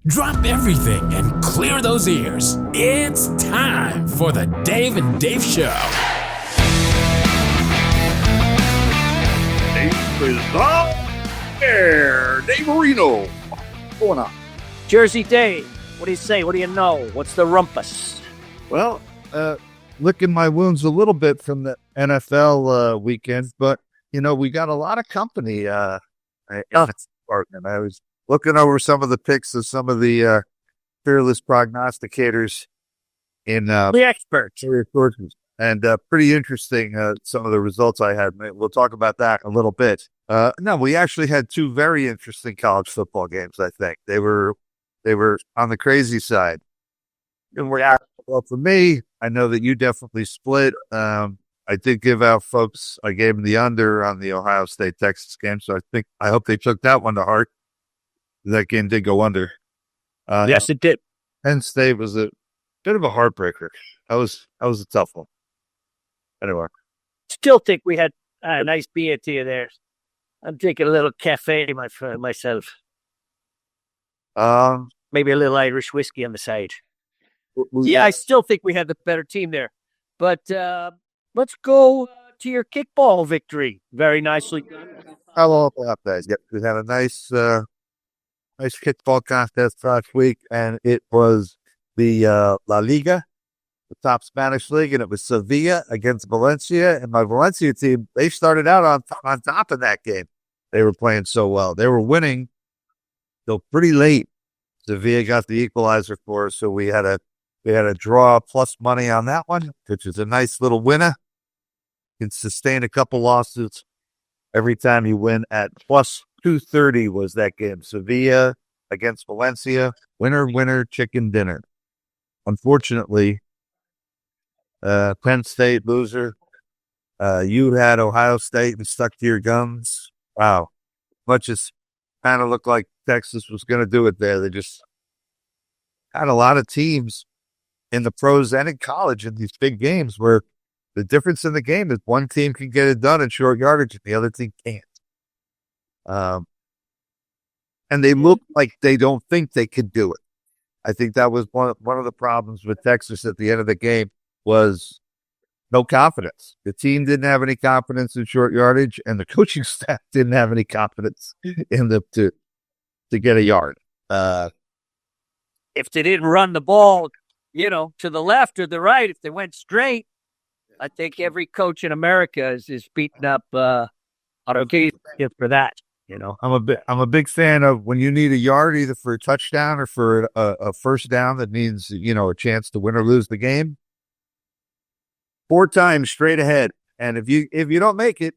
Drop everything and clear those ears. It's time for the Dave and Dave Show. Dave is on air. Dave Marino. What's going on? Jersey Dave, what do you say? What do you know? What's the rumpus? Well, licking my wounds a little bit from the NFL weekend, but, we got a lot of company in this department. I was looking over some of the picks of some of the fearless prognosticators in The experts. sources, and pretty interesting some of the results I had. We'll talk about that a little bit. No, we actually had two very interesting college football games, I think. They were on the crazy side. And well, for me, I know that you definitely split. I did give out folks, I gave them the under on the Ohio State-Texas game, so I hope they took that one to heart. That game did go under. Yes, it did. Penn State was a bit of a heartbreaker. That was a tough one. Anyway. Still think we had a nice beer to you there. I'm drinking a little cafe myself. Maybe a little Irish whiskey on the side. Yeah, I still think we had the better team there. But let's go to your kickball victory. Very nicely done. How long about that? Yep, we had a nice kickball contest last week, and it was the La Liga, the top Spanish league, and it was Sevilla against Valencia. And my Valencia team, they started out on top of that game. They were playing so well. They were winning till pretty late. Sevilla got the equalizer for us, so we had a draw plus money on that one, which is a nice little winner. You can sustain a couple losses every time you win at plus 230 was that game. Sevilla against Valencia. Winner, chicken dinner. Unfortunately, Penn State loser. You had Ohio State and stuck to your guns. Wow. Much as kind of looked like Texas was going to do it there. They just had a lot of teams in the pros and in college in these big games where the difference in the game is one team can get it done in short yardage and the other team can't. And they look like they don't think they could do it. I think that was one of the problems with Texas at the end of the game was no confidence. The team didn't have any confidence in short yardage, and the coaching staff didn't have any confidence in them to get a yard. If they didn't run the ball, to the left or the right, if they went straight, I think every coach in America is beating up on occasion for that. I'm a big fan of when you need a yard either for a touchdown or for a first down that means a chance to win or lose the game. 4 times straight ahead, and if you don't make it,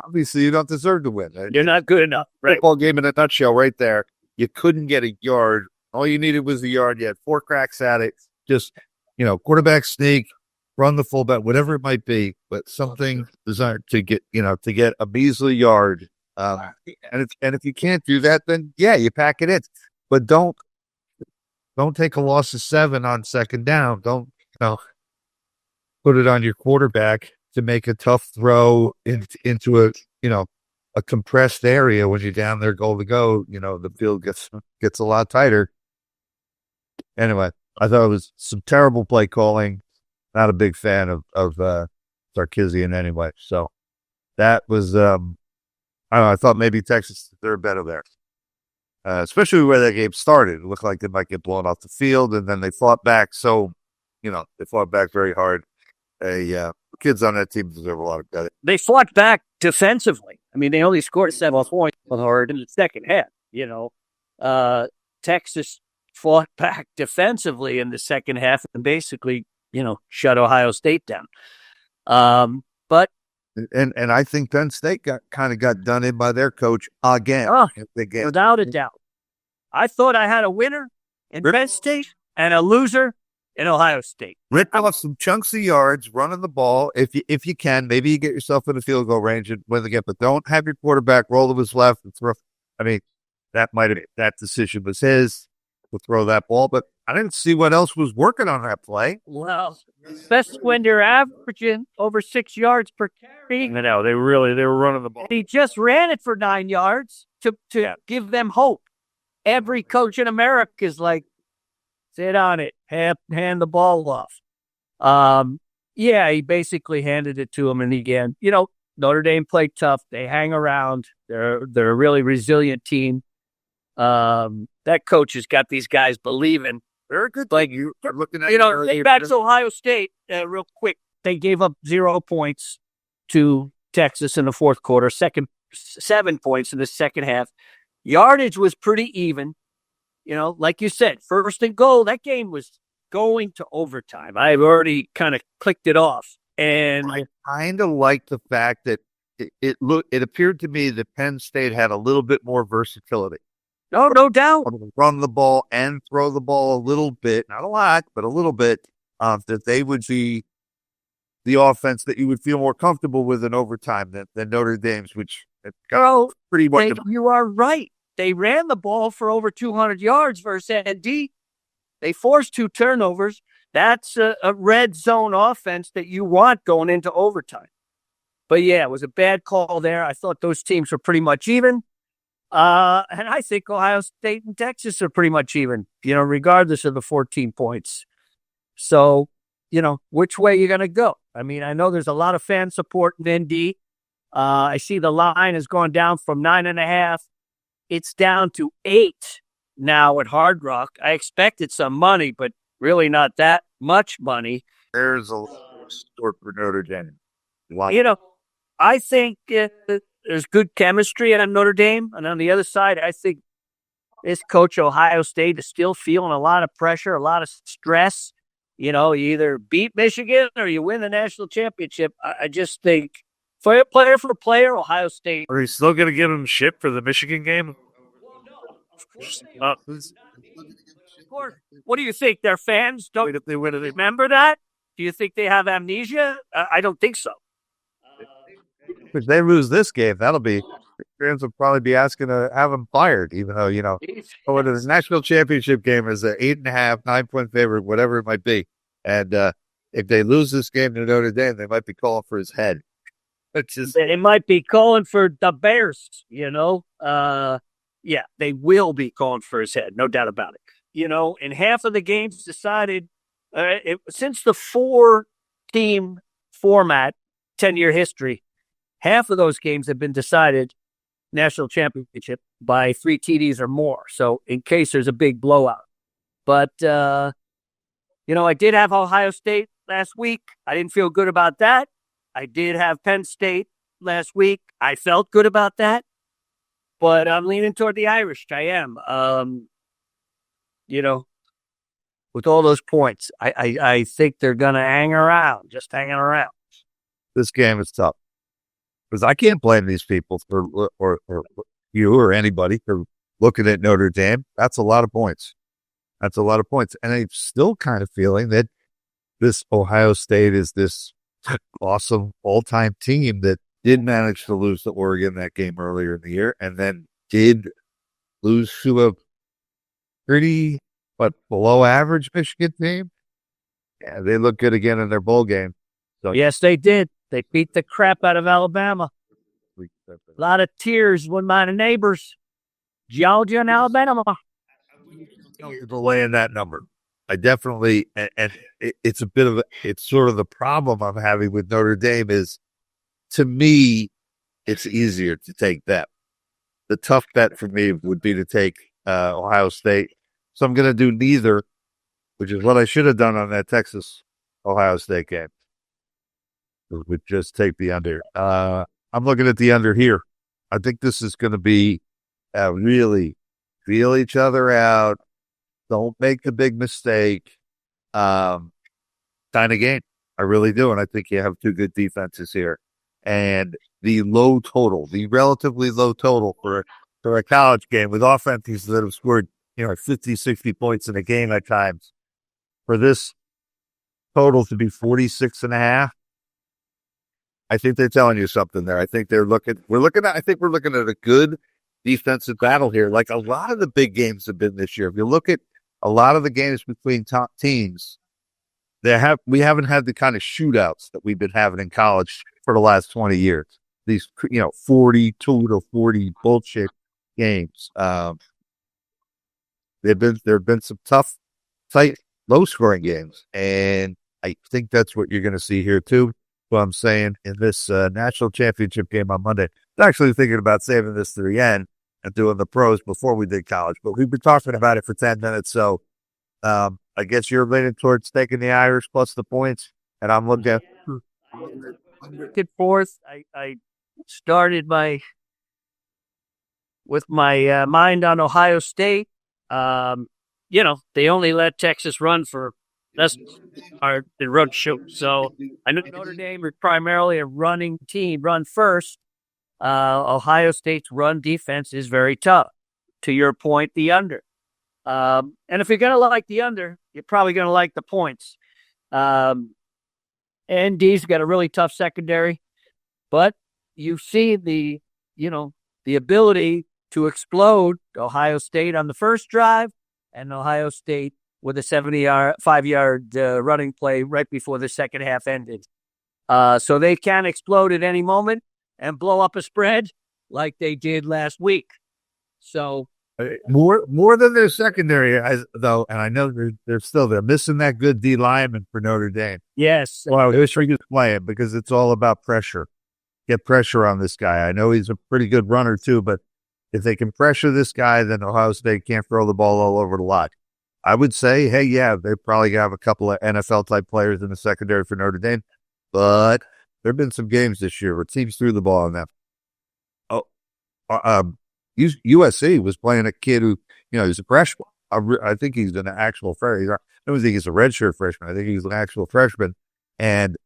obviously you don't deserve to win. You're not good enough. Right? Football game in a nutshell, right there. You couldn't get a yard. All you needed was the yard. You had 4 cracks at it. Just quarterback sneak, run the fullback, whatever it might be, but something designed to get a measly yard. And if you can't do that, then you pack it in. But don't take a loss of 7 on second down. Don't put it on your quarterback to make a tough throw into a compressed area when you're down there goal to go. The field gets a lot tighter. Anyway, I thought it was some terrible play calling. Not a big fan of Sarkisian anyway. So that was I don't know. I thought maybe Texas they're better there, especially where that game started. It looked like they might get blown off the field, and then they fought back. So they fought back very hard. Kids on that team deserve a lot of credit. They fought back defensively. I mean, they only scored 7 points in the second half. Texas fought back defensively in the second half and basically, shut Ohio State down. But and I think Penn State got done in by their coach again. Without a doubt. I thought I had a winner in Penn State and a loser in Ohio State. Rip off some chunks of yards, running the ball. If you can, maybe you get yourself in the field goal range and win the game, but don't have your quarterback roll to his left and throw. I mean, that decision was his to throw that ball, but I didn't see what else was working on that play. Well, especially when they're averaging over 6 yards per carry. No, they were running the ball. He just ran it for 9 yards to give them hope. every coach in America is like, sit on it, hand the ball off. Yeah, he basically handed it to him, and again, Notre Dame played tough. They hang around. They're a really resilient team. That coach has got these guys believing. Very good. Like You're looking at back to Ohio State real quick. They gave up 0 points to Texas in the fourth quarter. 7 points in the second half. Yardage was pretty even. Like you said, first and goal. That game was going to overtime. I've already kind of clicked it off, and I kind of like the fact that it appeared to me that Penn State had a little bit more versatility. No doubt. Run the ball and throw the ball a little bit, not a lot, but a little bit, that they would be the offense that you would feel more comfortable with in overtime than Notre Dame's, which pretty much. You are right. They ran the ball for over 200 yards versus ND. They forced 2 turnovers. That's a red zone offense that you want going into overtime. But yeah, it was a bad call there. I thought those teams were pretty much even. And I think Ohio State and Texas are pretty much even, regardless of the 14 points. So, which way you're going to go? I mean, I know there's a lot of fan support in ND. I see the line has gone down from 9.5. It's down to 8 now at Hard Rock. I expected some money, but really not that much money. There's a store for Notre Dame. I think there's good chemistry at Notre Dame. And on the other side, I think this coach, Ohio State, is still feeling a lot of pressure, a lot of stress. You either beat Michigan or you win the national championship. I just think, player for player, Ohio State. Are you still going to give him shit for the Michigan game? Of course. What do you think? Their fans don't remember that? Do you think they have amnesia? I don't think so. If they lose this game, fans will probably be asking to have him fired, even though, the national championship game is an 8.5, 9-point favorite, whatever it might be. And if they lose this game to Notre Dame, they might be calling for his head. They might be calling for the Bears, Yeah, they will be calling for his head, no doubt about it. And half of the games decided, since the 4-team format, 10-year history, half of those games have been decided national championship by 3 TDs or more. So in case there's a big blowout. But, I did have Ohio State last week. I didn't feel good about that. I did have Penn State last week. I felt good about that. But I'm leaning toward the Irish. I am. With all those points, I think they're going to just hanging around. This game is tough. Because I can't blame these people or you or anybody for looking at Notre Dame. That's a lot of points. And I'm still kind of feeling that this Ohio State is this awesome all-time team that did manage to lose to Oregon that game earlier in the year and then did lose to a pretty, below average Michigan team. Yeah, they look good again in their bowl game. So, yes, they did. They beat the crap out of Alabama. A lot of tears with my neighbors, Georgia and Alabama. Laying that number. I definitely, and it's sort of the problem I'm having with Notre Dame is, to me, it's easier to take that. The tough bet for me would be to take Ohio State. So I'm going to do neither, which is what I should have done on that Texas-Ohio State game. Would just take the under. I'm looking at the under here. I think this is going to be really feel each other out. Don't make the big mistake. Kind of game. I really do. And I think you have 2 good defenses here. And the relatively low total for a college game with offenses that have scored, 50, 60 points in a game at times. For this total to be 46.5, I think they're telling you something there. I think we're looking at a good defensive battle here. Like a lot of the big games have been this year. If you look at a lot of the games between top teams, we haven't had the kind of shootouts that we've been having in college for the last 20 years. These, 42 to 40 bullshit games. there have been some tough, tight, low-scoring games, and I think that's what you're going to see here too. So I'm saying in this national championship game on Monday, I'm actually thinking about saving this to the end and doing the pros before we did college, but we've been talking about it for 10 minutes. So I guess you're leaning towards taking the Irish plus the points, and I'm looking at fourth. I started with my mind on Ohio State. They only let Texas run for that's hard to run shoot. So I know Notre Dame is primarily a running team, run first. Ohio State's run defense is very tough. To your point, the under. And if you're going to like the under, you're probably going to like the points. ND's got a really tough secondary, but you see the ability to explode Ohio State on the first drive and Ohio State with a 75-yard running play right before the second half ended. So they can explode at any moment and blow up a spread like they did last week. So more than their secondary, though, and I know they're missing that good D lineman for Notre Dame. Yes. Well, I wish we could play it because it's all about pressure. Get pressure on this guy. I know he's a pretty good runner too, but if they can pressure this guy, then Ohio State can't throw the ball all over the lot. I would say, hey, yeah, they probably have a couple of NFL-type players in the secondary for Notre Dame, but there have been some games this year where teams threw the ball on them. USC was playing a kid who, he's a freshman. I think he's an actual freshman. I don't think he's a redshirt freshman. I think he's an actual freshman. And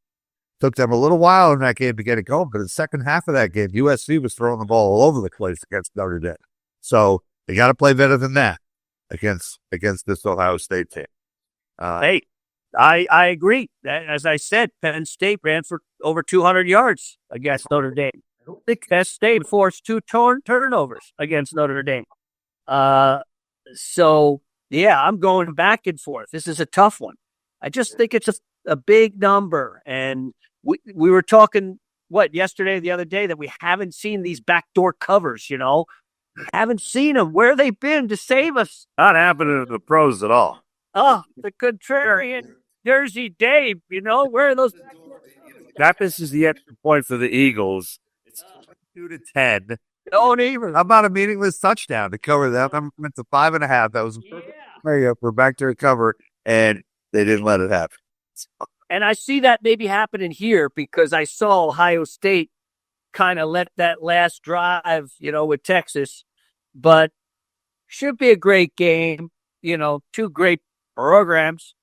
took them a little while in that game to get it going. But in the second half of that game, USC was throwing the ball all over the place against Notre Dame. So they got to play better than that against this Ohio State team. Hey, I agree. As I said, Penn State ran for over 200 yards against Notre Dame. I don't think Penn State forced 2 turnovers against Notre Dame. So, yeah, I'm going back and forth. This is a tough one. I just think it's a big number. And we were talking, yesterday, the other day, that we haven't seen these backdoor covers, Haven't seen them. Where they been to save us? Not happening to the pros at all. Oh, the contrarian Jersey Dave, where are those? That misses the extra point for the Eagles. It's 2-10. Don't even. How about a meaningless touchdown to cover that? I went to 5.5. That was a perfect area for backdoor cover, and they didn't let it happen. And I see that maybe happening here because I saw Ohio State kind of let that last drive, with Texas. But should be a great game, 2 great programs.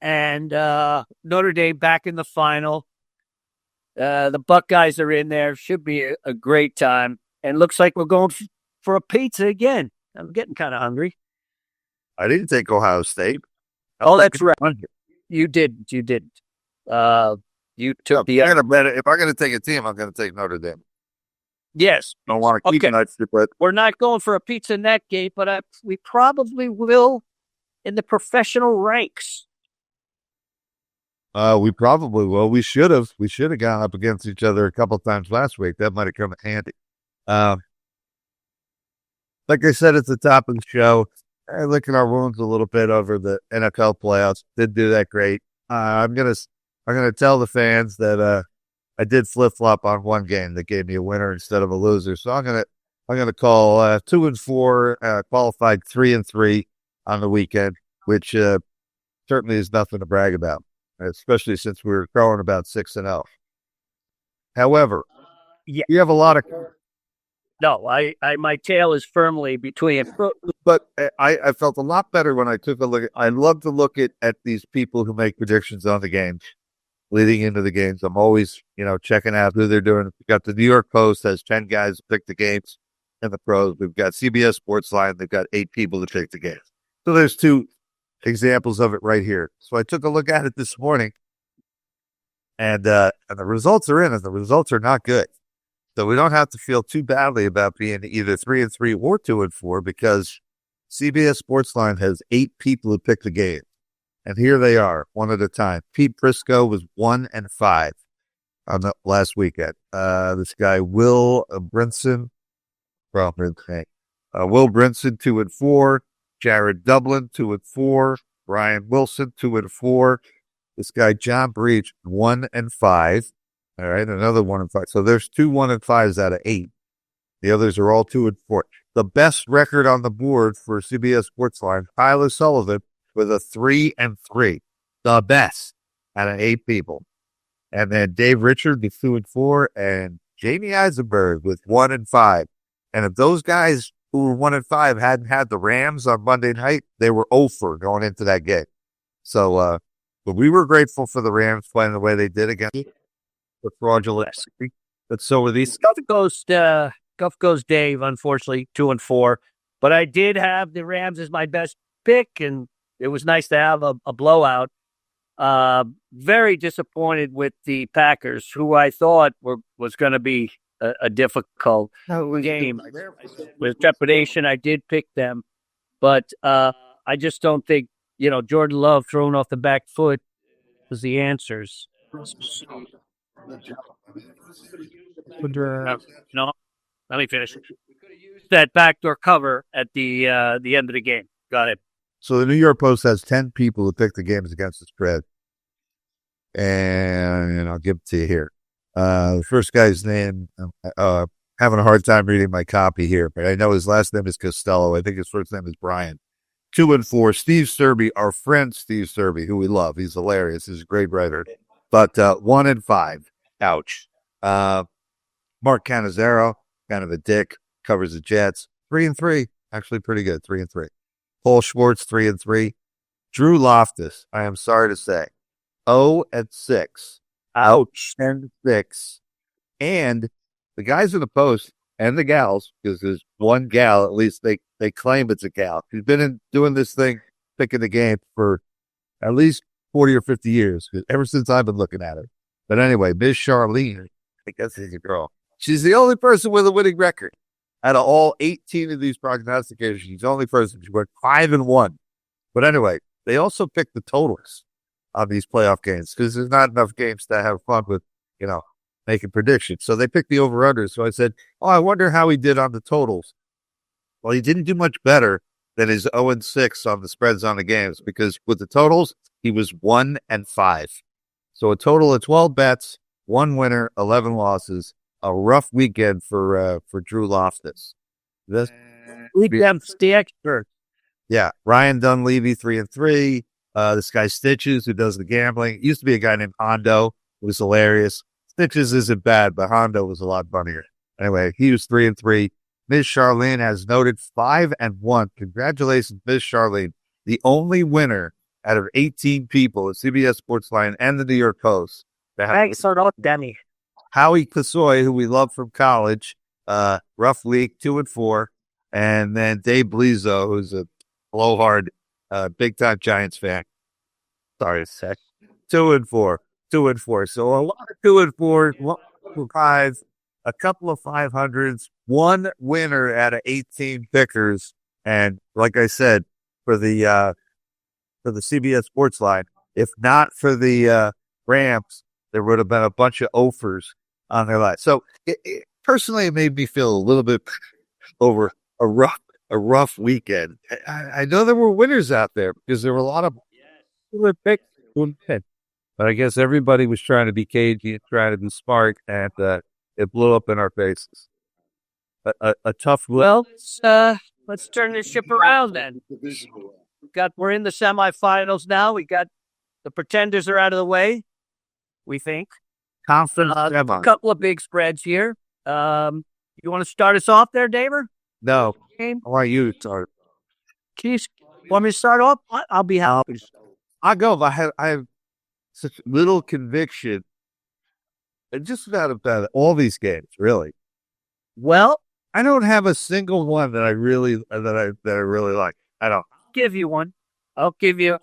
And Notre Dame back in the final. The Buckeyes are in there. Should be a great time. And looks like we're going for a pizza again. I'm getting kind of hungry. I didn't take Ohio State. Oh, that's right. You didn't. You didn't. You took the. If I'm going to take a team, I'm going to take Notre Dame. Yes. Don't want to keep it, but we're not going for a pizza in that game, but we probably will in the professional ranks. We probably will. We should have. We should have gone up against each other a couple times last week. That might have come in handy. Like I said at the top of the show, licking our wounds a little bit over the NFL playoffs. Didn't do that great. I'm gonna tell the fans that I did flip flop on one game that gave me a winner instead of a loser. So I'm gonna call 2-4, qualified 3-3 on the weekend, which certainly is nothing to brag about, especially since we were throwing about 6-0. However, yeah, you have a lot of. No, my tail is firmly between. But I felt a lot better when I took a look. I love to look at these people who make predictions on the games, leading into the games. I'm always, checking out who they're doing. We've got the New York Post has 10 guys to pick the games in the pros. We've got CBS Sports Line. They've got 8 people to pick the games. So there's 2 examples of it right here. So I took a look at it this morning, and the results are in, and the results are not good. So we don't have to feel too badly about being either 3-3 or 2-4 because CBS Sportsline has 8 people who pick the game. And here they are, one at a time. Pete Prisco was 1-5 on the last weekend. This guy, Will Brinson, Will Brinson, 2-4. Jared Dublin, 2-4. Brian Wilson, 2-4. This guy, John Breach, 1-5. All right, another 1-5. So there's 2 1-5s out of 8. The others are all 2-4. The best record on the board for CBS Sportsline, Tyler Sullivan with a 3-3. The best out of 8 people. And then Dave Richard with 2-4, and Jamie Eisenberg with 1-5. And if those guys who were 1-5 hadn't had the Rams on Monday night, they were 0-4 going into that game. So, but we were grateful for the Rams playing the way they did against the fraudulent. But so were these. Guff goes Dave, unfortunately, 2-4. But I did have the Rams as my best pick, and it was nice to have a blowout. Very disappointed with the Packers, who I thought was going to be a difficult game. With trepidation, I did pick them, but I just don't think, Jordan Love thrown off the back foot was the answers. No, let me finish. That backdoor cover at the end of the game. Got it. So the New York Post has 10 people who pick the games against the spread. And I'll give it to you here. The first guy's name, having a hard time reading my copy here, but I know his last name is Costello. I think his first name is Brian. 2-4, Steve Serby, our friend Steve Serby, who we love. He's hilarious. He's a great writer. But 1-5. Ouch. Mark Cannizzaro, kind of a dick, covers the Jets. 3-3. Actually pretty good. 3-3. Paul Schwartz, 3-3. Drew Loftus, I am sorry to say, 0-6. Ouch. 10-6. And the guys in the Post and the gals, because there's one gal, at least they claim it's a gal, who's been doing this thing, picking the game for at least 40 or 50 years, ever since I've been looking at it. But anyway, Ms. Charlene, I guess she's a girl. She's the only person with a winning record. Out of all 18 of these prognosticators, she's the only person. She went 5-1. But anyway, they also picked the totals on these playoff games because there's not enough games to have fun with, making predictions. So they picked the over-under. So I said, I wonder how he did on the totals. Well, he didn't do much better than his 0-6 on the spreads on the games because with the totals, he was 1-5. So a total of 12 bets, 1 winner, 11 losses. A rough weekend for Drew Loftus. This the expert. Yeah, Ryan Dunleavy, 3-3. This guy Stitches, who does the gambling. It used to be a guy named Hondo, who was hilarious. Stitches isn't bad, but Hondo was a lot funnier. Anyway, he was 3-3. Ms. Charlene has noted 5-1. Congratulations, Ms. Charlene, the only winner out of 18 people at CBS Sportsline and the New York Post. Thanks a lot, Danny. Howie Kasoy, who we love from college, rough week, 2-4. And then Dave Blizzo, who's a blowhard, big-time Giants fan. Sorry, 2-4. 2-4. So a lot of 2-4, 5, a couple of 500s, one winner out of 18 pickers. And like I said, for the CBS Sportsline, if not for the Rams, there would have been a bunch of offers on their life. So personally, it made me feel a little bit over a rough weekend. I know there were winners out there because there were a lot of picked, but I guess everybody was trying to be cagey and trying to be smart, and it blew up in our faces. A tough. Well, let's turn this ship around then. We're in the semifinals now. We got the pretenders are out of the way. We think. Confidence. A couple of big spreads here. You want to start us off there, Daver? No. I want you to start. Keith, want me to start off? I'll be happy. I'll go. I have such little conviction, just about all these games, really. Well, I don't have a single one that I really like. I don't. I'll give you one. I'll give you.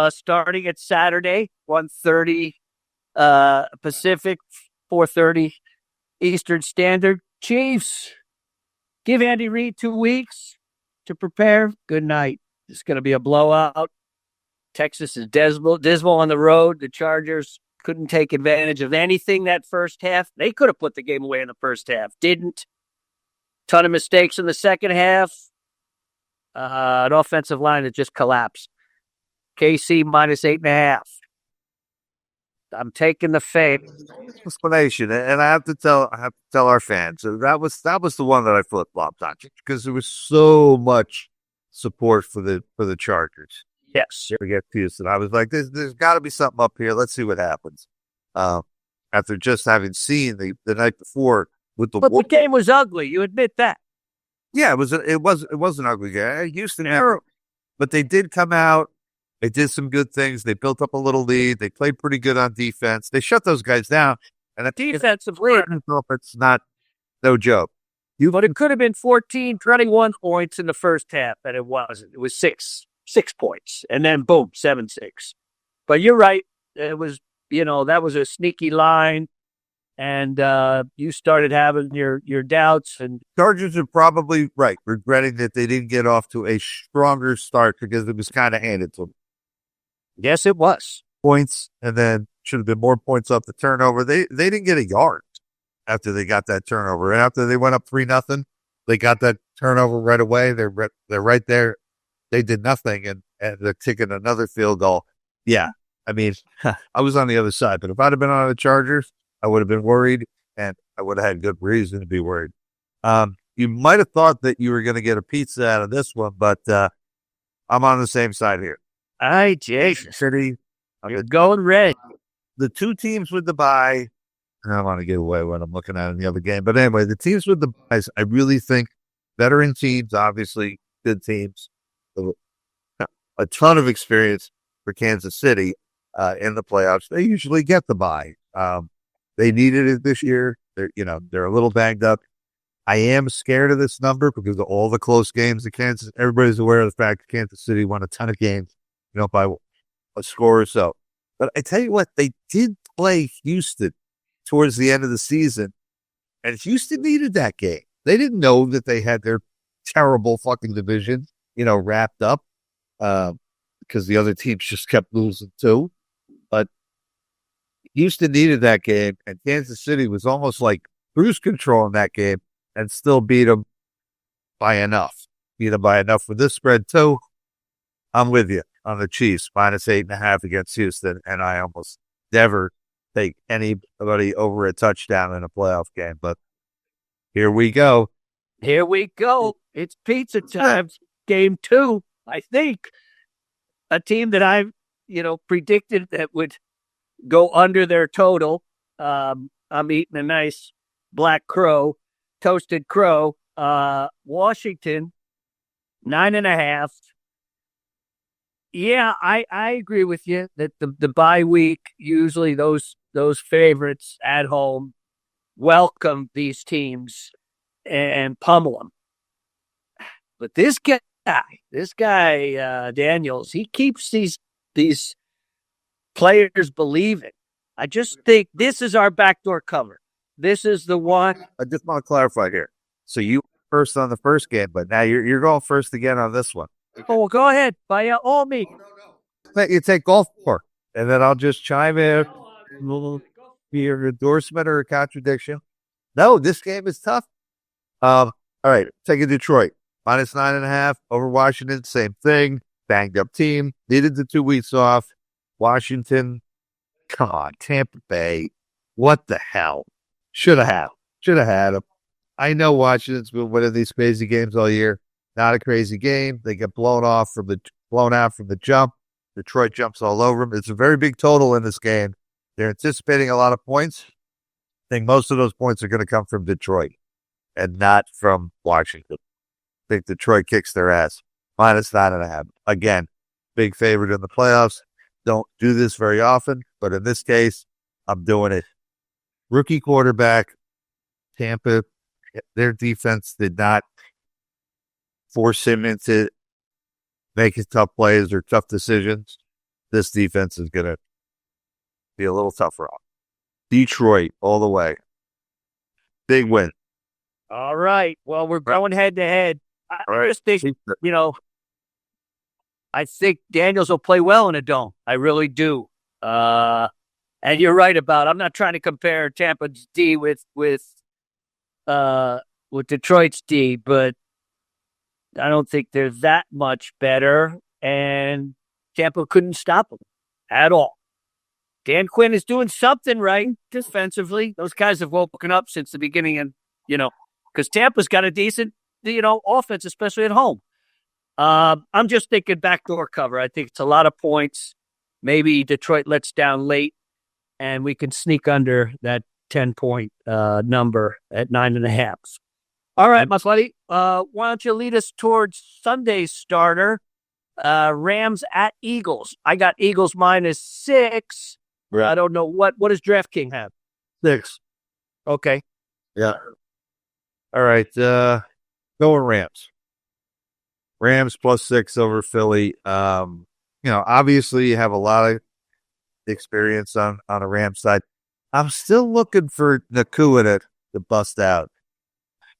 Starting at Saturday, 1:30 Pacific, 4:30 Eastern Standard. Chiefs, give Andy Reid 2 weeks to prepare. Good night. It's going to be a blowout. Texas is dismal on the road. The Chargers couldn't take advantage of anything that first half. They could have put the game away in the first half. Didn't. Ton of mistakes in the second half. An offensive line that just collapsed. KC minus 8.5. I'm taking the fade. Explanation, and I have to tell our fans that was the one that I flip flopped on because there was so much support for the Chargers. Yes. Against Houston, I was like, there's got to be something up here. Let's see what happens. After just having seen the night before with the game was ugly. You admit that? Yeah, it was an ugly game. Houston, but they did come out. They did some good things. They built up a little lead. They played pretty good on defense. They shut those guys down. And defensively, it's not no joke. But it could have been 14, 21 points in the first half, and it wasn't. It was 6 points, and then boom, 7-6. But you're right. It was, that was a sneaky line, and you started having your doubts. And Chargers are probably right, regretting that they didn't get off to a stronger start because it was kind of handed to them. Yes, it was. Points, and then should have been more points off the turnover. They didn't get a yard after they got that turnover. And after they went up 3-0, they got that turnover right away. They're right there. They did nothing, and they're kicking another field goal. Yeah, I mean, I was on the other side, but if I'd have been on the Chargers, I would have been worried, and I would have had good reason to be worried. You might have thought that you were going to get a pizza out of this one, but I'm on the same side here. Jesus. City. You're going red. The two teams with the bye, I don't want to give away what I'm looking at in the other game, but anyway, the teams with the byes, I really think veteran teams, obviously good teams, a ton of experience for Kansas City in the playoffs. They usually get the bye. They needed it this year. They're a little banged up. I am scared of this number because of all the close games that Kansas. Everybody's aware of the fact that Kansas City won a ton of games, by a score or so. But I tell you what, they did play Houston towards the end of the season, and Houston needed that game. They didn't know that they had their terrible fucking division, wrapped up because the other teams just kept losing too. But Houston needed that game, and Kansas City was almost like cruise control in that game and still beat them by enough. Beat them by enough with this spread too. I'm with you on the Chiefs, minus 8.5 against Houston, and I almost never take anybody over a touchdown in a playoff game. But here we go. Here we go. It's pizza time. Game 2, I think. A team that I've, predicted that would go under their total. I'm eating a nice black crow, toasted crow. Washington, 9.5. Yeah, I agree with you that the bye week, usually those favorites at home welcome these teams and pummel them. But this guy, Daniels, he keeps these players believing. I just think this is our backdoor cover. This is the one. I just want to clarify here. So you were first on the first game, but now you're going first again on this one. Oh, well, go ahead. By all means. You take golf for, and then I'll just chime in. Be an endorsement or a contradiction. No, this game is tough. All right, taking Detroit. Minus 9.5 over Washington. Same thing. Banged up team. Needed the 2 weeks off. Washington. Come on, Tampa Bay. What the hell? Should have had them. I know Washington's been winning these crazy games all year. Not a crazy game. They get blown out from the jump. Detroit jumps all over them. It's a very big total in this game. They're anticipating a lot of points. I think most of those points are going to come from Detroit and not from Washington. I think Detroit kicks their ass. Minus 9.5. Again, big favorite in the playoffs. Don't do this very often, but in this case, I'm doing it. Rookie quarterback, Tampa, their defense did not force him into making tough plays or tough decisions. This defense is going to be a little tougher on Detroit all the way. Big win. All right. Well, we're going head to head. I just think, I think Daniels will play well in a dome. I really do. And you're right about, I'm not trying to compare Tampa's D with with Detroit's D, but I don't think they're that much better. And Tampa couldn't stop them at all. Dan Quinn is doing something right defensively. Those guys have woken up since the beginning, and because Tampa's got a decent, offense, especially at home. I'm just thinking backdoor cover. I think it's a lot of points. Maybe Detroit lets down late, and we can sneak under that 10-point number at 9.5. All right, my buddy. Why don't you lead us towards Sunday's starter? Rams at Eagles. I got Eagles -6. Right. I don't know what does DraftKings have? 6. Okay. Yeah. All right. Go with Rams. Rams +6 over Philly. Obviously you have a lot of experience on a Rams side. I'm still looking for Nakua to bust out,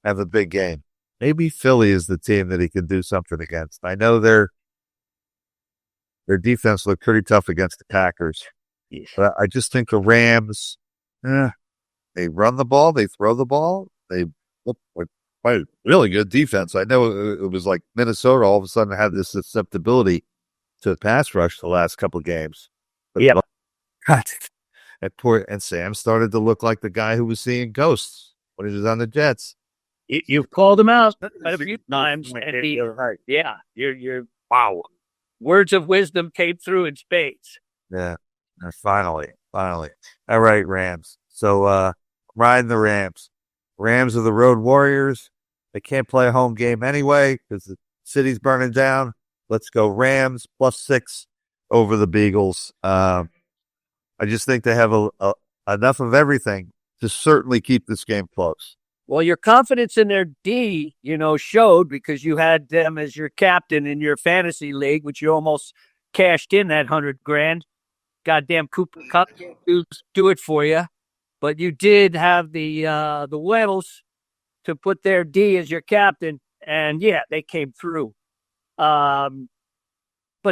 have a big game. Maybe Philly is the team that he can do something against. I know their defense looked pretty tough against the Packers. Yes. But I just think the Rams, they run the ball, they throw the ball, they look like quite a really good defense. I know it was like Minnesota all of a sudden had this susceptibility to the pass rush the last couple of games. But yeah. And Sam started to look like the guy who was seeing ghosts when he was on the Jets. You've called him out a few times. And your wow. Words of wisdom came through in spades. Yeah. Finally. All right, Rams. So, riding the Rams. Rams are the road warriors. They can't play a home game anyway because the city's burning down. Let's go Rams +6 over the Beagles. I just think they have enough of everything to certainly keep this game close. Well, your confidence in their D, showed because you had them as your captain in your fantasy league, which you almost cashed in that $100,000. Goddamn Cooper Cup do it for you, but you did have the huevos to put their D as your captain, and they came through. But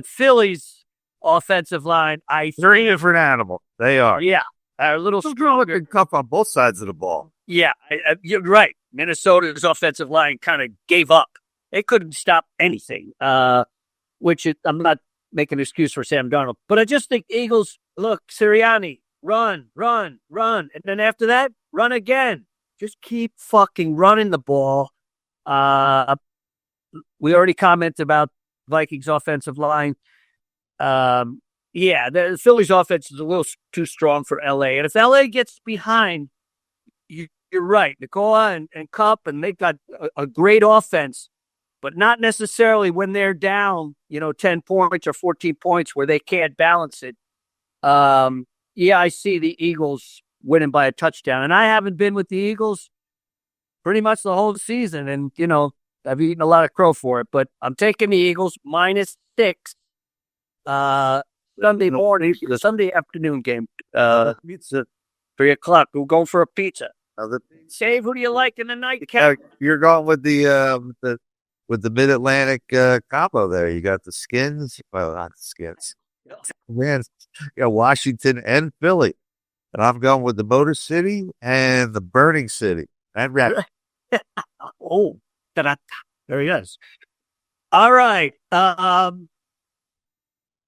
Philly's offensive line, they're a different animal. They are. Yeah, a little stronger. Cup on both sides of the ball. Yeah, you're right. Minnesota's offensive line kind of gave up. They couldn't stop anything, I'm not making an excuse for Sam Darnold. But I just think Eagles, look, Sirianni, run. And then after that, run again. Just keep fucking running the ball. We already commented about Vikings offensive line. The Phillies offense is a little too strong for LA. And if LA gets behind, you're right. Nicola and Cup, and they've got a great offense, but not necessarily when they're down, 10 points or 14 points where they can't balance it. I see the Eagles winning by a touchdown. And I haven't been with the Eagles pretty much the whole season. And, I've eaten a lot of crow for it, but I'm taking the Eagles -6. Sunday morning, the Sunday afternoon game. Pizza, 3:00. We're going for a pizza. Dave, who do you like in the nightcap? You're going with the Mid-Atlantic combo there. You got the Skins. Well, not the Skins. Man, you got Washington and Philly. And I'm going with the Motor City and the Burning City. And Oh, there he is. All right.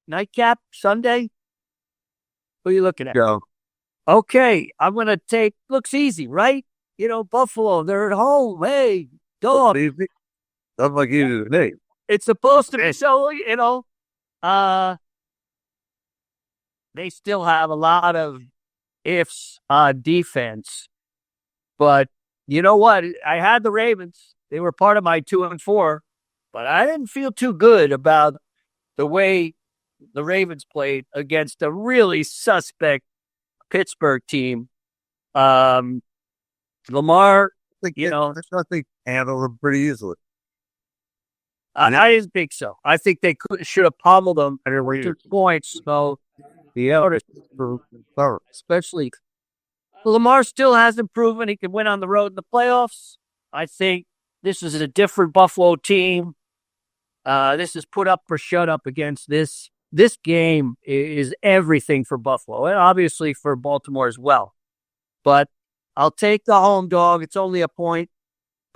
Nightcap Sunday. Who are you looking at? Go. Okay, I'm going to take, looks easy, right? Buffalo, they're at home. Hey, dog. Doesn't look easy to me. It's supposed to be so, they still have a lot of ifs on defense. But you know what? I had the Ravens. They were part of my 2-4, but I didn't feel too good about the way the Ravens played against a really suspect Pittsburgh team. Lamar, I think handle them pretty easily. I didn't think so. I think they should have pummeled them at 2 points. So especially Lamar still hasn't proven he can win on the road in the playoffs. I think this is a different Buffalo team. This is put up or shut up against this. This game is everything for Buffalo and obviously for Baltimore as well. But I'll take the home dog. It's only a point,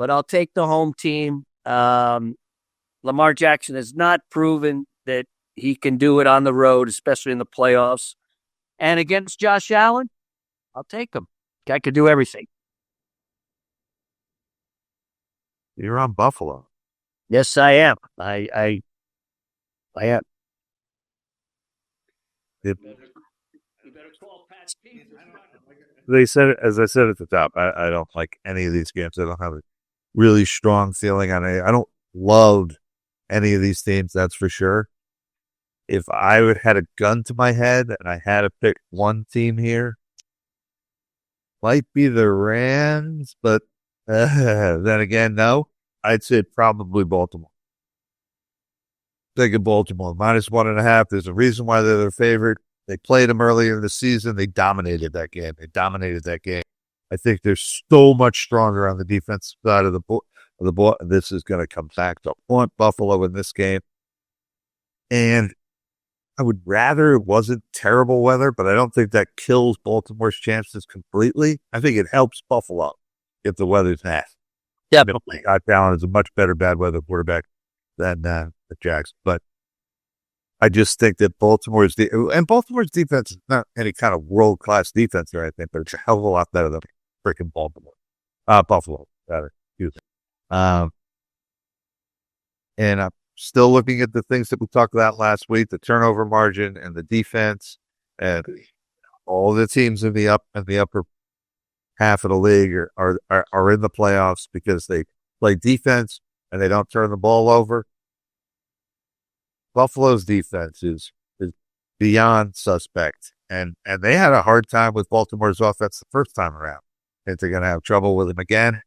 but I'll take the home team. Lamar Jackson has not proven that he can do it on the road, especially in the playoffs. And against Josh Allen, I'll take him. Guy could do everything. You're on Buffalo. Yes, I am. I am. They said it, as I said at the top, I don't like any of these games. I don't have a really strong feeling on it. I don't love any of these teams, that's for sure. If I had a gun to my head and I had to pick one team here, might be the Rams, but then again, no. I'd say probably Baltimore. Take it Baltimore. -1.5. There's a reason why they're their favorite. They played them earlier in the season. They dominated that game. I think they're so much stronger on the defensive side of the ball. This is going to come back to haunt Buffalo in this game. And I would rather it wasn't terrible weather, but I don't think that kills Baltimore's chances completely. I think it helps Buffalo if the weather's nasty. Definitely. Josh Allen is a much better bad weather quarterback than the Jags. But I just think that Baltimore's defense is not any kind of world-class defense or anything, but it's a hell of a lot better than freaking Buffalo, rather. Excuse me. And I'm still looking at the things that we talked about last week, the turnover margin and the defense, and all the teams in the upper half of the league are in the playoffs because they play defense and they don't turn the ball over. Buffalo's defense is beyond suspect, and they had a hard time with Baltimore's offense the first time around. If they're going to have trouble with him again,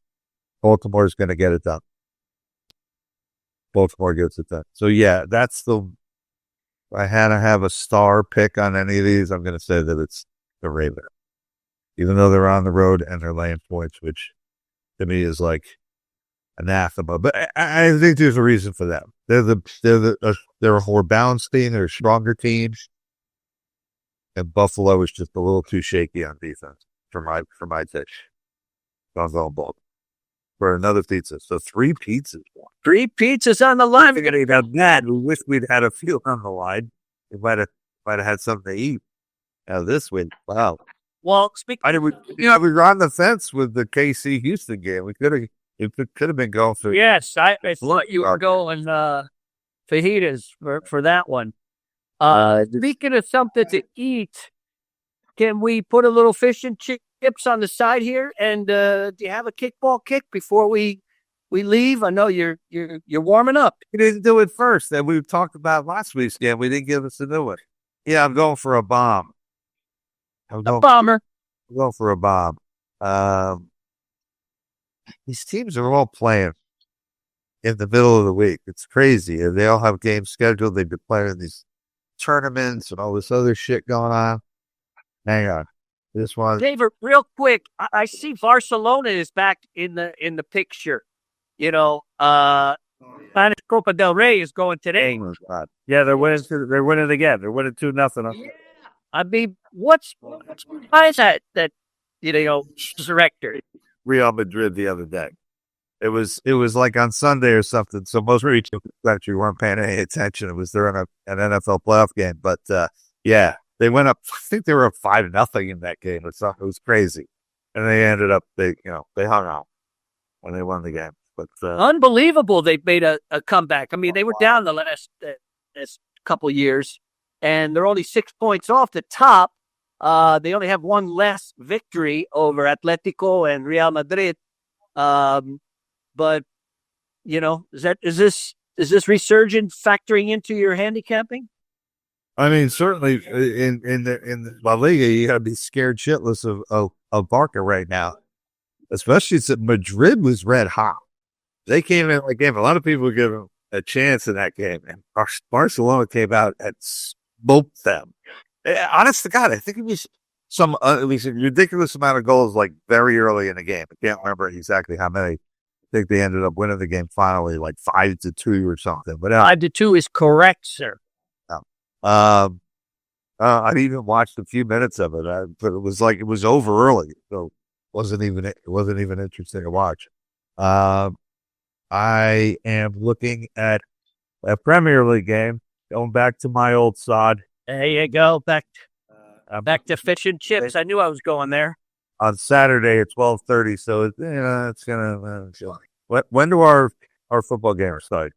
Baltimore's going to get it done. Baltimore gets it done. So yeah, if I had to have a star pick on any of these, I'm going to say that it's the Ravens. Even though they're on the road and they're laying points, which to me is like anathema. But I think there's a reason for them. They're a more balanced team. They're a stronger team, and Buffalo is just a little too shaky on defense for my take. I'm going Baltimore for another pizza. So 3 pizzas. 3 pizzas on the line. We're gonna eat out that. We wish we'd had a few on the line. We might have had something to eat. Now this win, wow. Well, we were on the fence with the KC Houston game. It could have been going through. Yes, I thought you were going fajitas for that one. Speaking of something to eat, can we put a little fish and chips on the side here? And do you have a kickball kick before we leave? I know you're warming up. We didn't do it first. And we talked about last week's game. We didn't give us a new one. Yeah, I'm going for a bomb. A bomber. I'm going for a bomb. These teams are all playing in the middle of the week. It's crazy. They all have games scheduled. They've been playing these tournaments and all this other shit going on. Hang on. This one. David, real quick, I see Barcelona is back in the picture. You know, Spanish Copa del Rey is going today. Yeah, they're winning again. They're winning 2-0. Yeah. I mean, why is that director? Real Madrid the other day. It was like on Sunday or something. So most people actually weren't paying any attention. It was during an NFL playoff game. But yeah, they went up. I think they were up 5-0 in that game. It was crazy, and they ended up they hung out when they won the game. But unbelievable, they made a comeback. I mean, they were down the last couple years, and they're only 6 points off the top. They only have one less victory over Atletico and Real Madrid. But is this resurgence factoring into your handicapping? I mean, certainly in the La Liga, you got to be scared shitless of Barca right now, especially since Madrid was red hot. They came in that game. A lot of people give them a chance in that game, and Barcelona came out and smoked them. Honest to God, I think it was at least a ridiculous amount of goals, like very early in the game. I can't remember exactly how many. I think they ended up winning the game finally, like 5-2 or something. But 5-2 is correct, sir. I even watched a few minutes of it, but it was over early, so it wasn't even interesting to watch. I am looking at a Premier League game, going back to my old sod. There you go. Back to fish and chips. I knew I was going there. On Saturday at 12:30, so it's gonna. When do our football games start?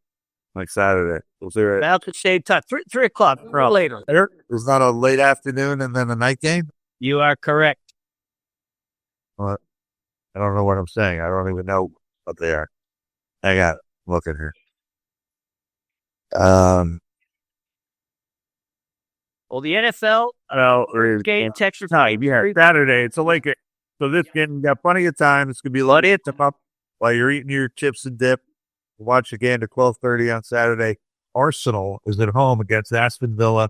Like Saturday? Was there About the same time, 3 o'clock or later. It's not a late afternoon and then a night game? You are correct. Well, I don't know what I'm saying. I don't even know what they are. I got look at here. Well, the NFL game Texas time. Saturday. It's a late game. So this game, you got plenty of time. It's gonna be let it up while you're eating your chips and dip. Watch the game at 12:30 on Saturday. Arsenal is at home against Aston Villa,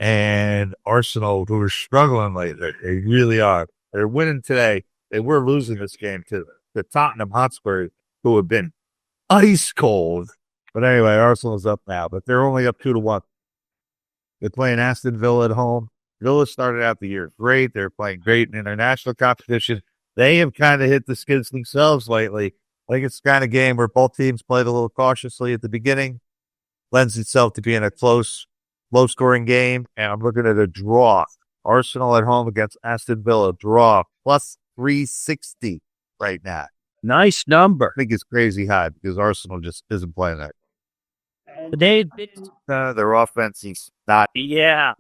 and Arsenal, who are struggling lately, they really are. They're winning today. They were losing this game to the Tottenham Hotspur, who have been ice cold. But anyway, Arsenal's up now, but they're only up 2-1. They're playing Aston Villa at home. Villa started out the year great. They're playing great in international competition. They have kind of hit the skids themselves lately. I think it's the kind of game where both teams played a little cautiously at the beginning. Lends itself to being a close, low-scoring game. And I'm looking at a draw. Arsenal at home against Aston Villa. Draw. Plus 360 right now. Nice number. I think it's crazy high because Arsenal just isn't playing that. Their offense is not. Yeah.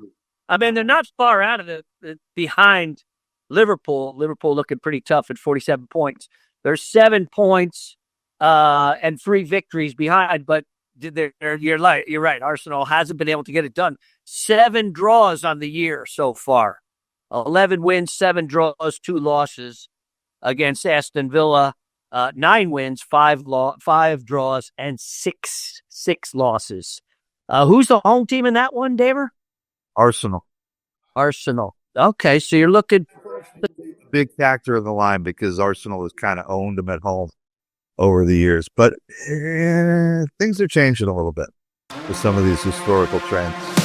I mean, they're not far out of the behind Liverpool. Liverpool looking pretty tough at 47 points. They're 7 points and 3 victories behind, but you're right. Arsenal hasn't been able to get it done. 7 draws on the year so far. 11 wins, 7 draws, 2 losses against Aston Villa. 9 wins, 5 draws, and 6 losses. Who's the home team in that one, Daver? Arsenal. Okay, so you're looking. Big factor in the line because Arsenal has kind of owned them at home over the years. But things are changing a little bit with some of these historical trends.